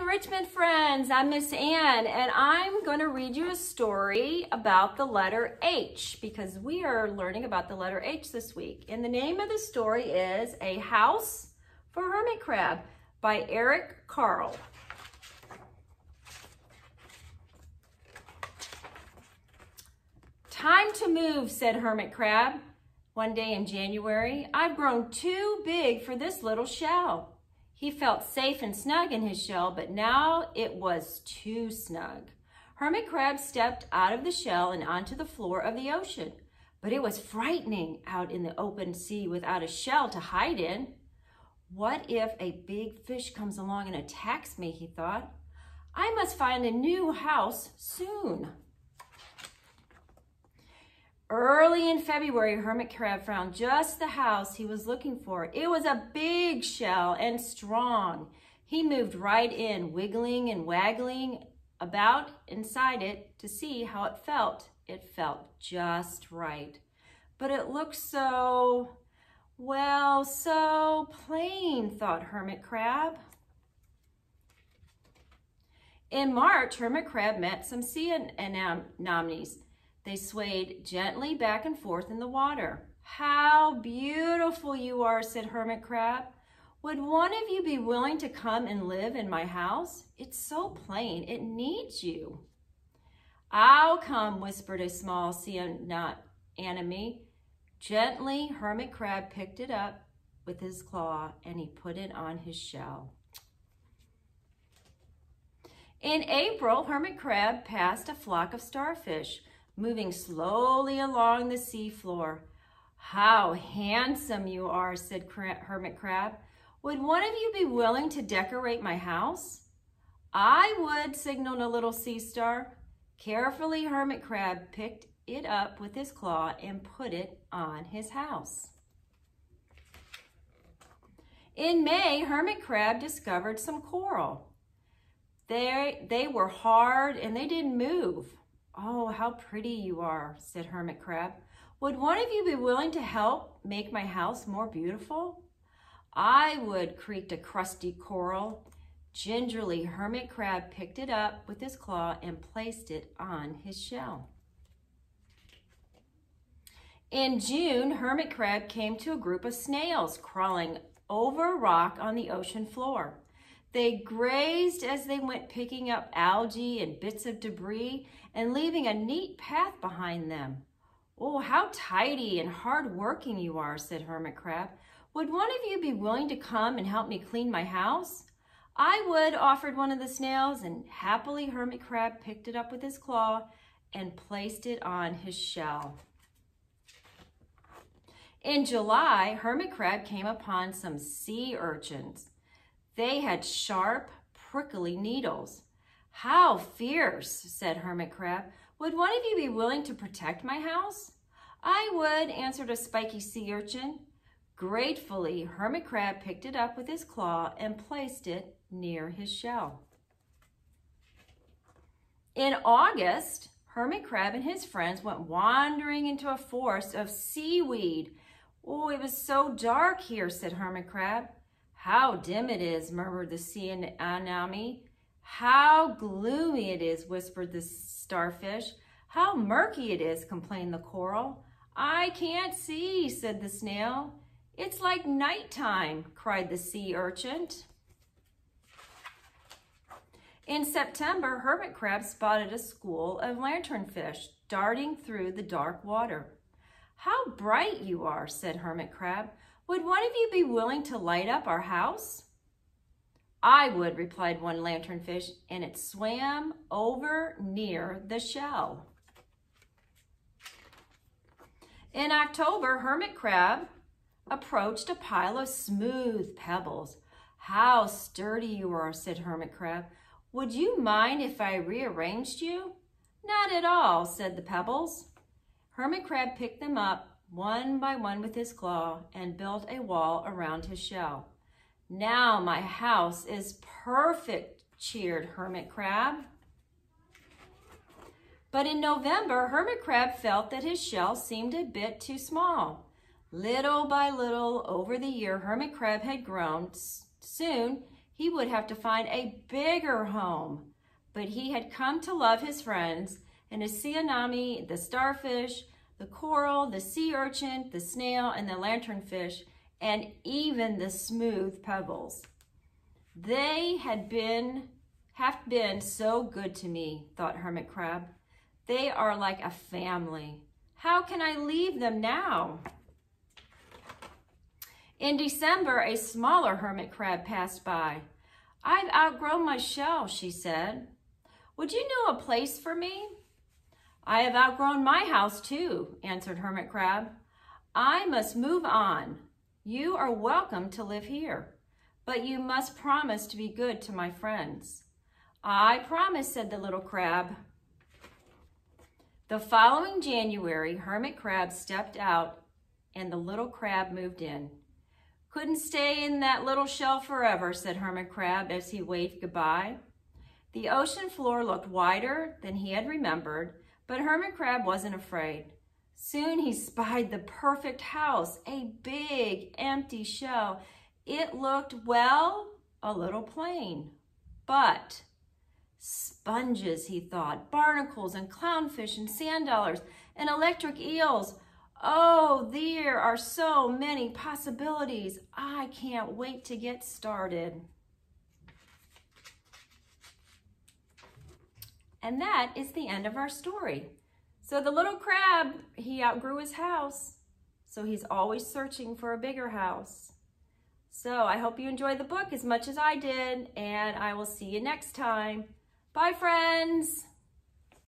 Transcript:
Enrichment friends, I'm Miss Ann and I'm going to read you a story about the letter H because we are learning about the letter H this week. And the name of the story is A House for Hermit Crab by Carle. Time to move, said Hermit Crab one day in January. I've grown too big for this little shell. He felt safe and snug in his shell, but now it was too snug. Hermit Crab stepped out of the shell and onto the floor of the ocean, but it was frightening out in the open sea without a shell to hide in. What if a big fish comes along and attacks me, he thought. I must find a new house soon. Early in February, Hermit Crab found just the house he was looking for. It was a big shell and strong. He moved right in, wiggling and waggling about inside it to see how it felt. It felt just right. But it looked so plain, thought Hermit Crab. In March, Hermit Crab met some sea anemones. They swayed gently back and forth in the water. How beautiful you are, said Hermit Crab. Would one of you be willing to come and live in my house? It's so plain, it needs you. I'll come, whispered a small sea anemone. Gently, Hermit Crab picked it up with his claw and he put it on his shell. In April, Hermit Crab passed a flock of starfish, moving slowly along the sea floor. How handsome you are, said Hermit Crab. Would one of you be willing to decorate my house? I would, signaled a little sea star. Carefully, Hermit Crab picked it up with his claw and put it on his house. In May, Hermit Crab discovered some coral. They were hard and they didn't move. Oh, how pretty you are, said Hermit Crab. Would one of you be willing to help make my house more beautiful? I would, creaked a crusty coral. Gingerly, Hermit Crab picked it up with his claw and placed it on his shell. In June, Hermit Crab came to a group of snails crawling over a rock on the ocean floor. They grazed as they went, picking up algae and bits of debris and leaving a neat path behind them. Oh, how tidy and hard-working you are, said Hermit Crab. Would one of you be willing to come and help me clean my house? I would, offered one of the snails, and happily Hermit Crab picked it up with his claw and placed it on his shell. In July, Hermit Crab came upon some sea urchins. They had sharp, prickly needles. How fierce, said Hermit Crab. Would one of you be willing to protect my house? I would, answered a spiky sea urchin. Gratefully, Hermit Crab picked it up with his claw and placed it near his shell. In August, Hermit Crab and his friends went wandering into a forest of seaweed. Oh, it was so dark here, said Hermit Crab. How dim it is, murmured the sea anemone. How gloomy it is, whispered the starfish. How murky it is, complained the coral. I can't see, said the snail. It's like nighttime, cried the sea urchin. In September, Hermit Crab spotted a school of lanternfish darting through the dark water. How bright you are, said Hermit Crab. Would one of you be willing to light up our house? I would, replied one lanternfish, and it swam over near the shell. In October, Hermit Crab approached a pile of smooth pebbles. How sturdy you are, said Hermit Crab. Would you mind if I rearranged you? Not at all, said the pebbles. Hermit Crab picked them up one by one with his claw and built a wall around his shell. Now my house is perfect, cheered Hermit Crab. But in November, Hermit Crab felt that his shell seemed a bit too small. Little by little over the year, Hermit Crab had grown. Soon, he would have to find a bigger home. But he had come to love his friends, and his sea anemone, the starfish, the coral, the sea urchin, the snail, and the lanternfish, and even the smooth pebbles. They have been so good to me, thought Hermit Crab. They are like a family. How can I leave them now? In December, a smaller hermit crab passed by. I've outgrown my shell, she said. Would you know a place for me? I have outgrown my house too, answered Hermit Crab. I must move on. You are welcome to live here, but you must promise to be good to my friends. I promise, said the little crab. The following January, Hermit Crab stepped out and the little crab moved in. Couldn't stay in that little shell forever, said Hermit Crab as he waved goodbye. The ocean floor looked wider than he had remembered, but Hermit Crab wasn't afraid. Soon he spied the perfect house, a big empty shell. It looked, well, a little plain, but sponges, he thought, barnacles and clownfish and sand dollars and electric eels. Oh, there are so many possibilities. I can't wait to get started. And that is the end of our story. So the little crab, he outgrew his house. So he's always searching for a bigger house. So I hope you enjoyed the book as much as I did, and I will see you next time. Bye, friends.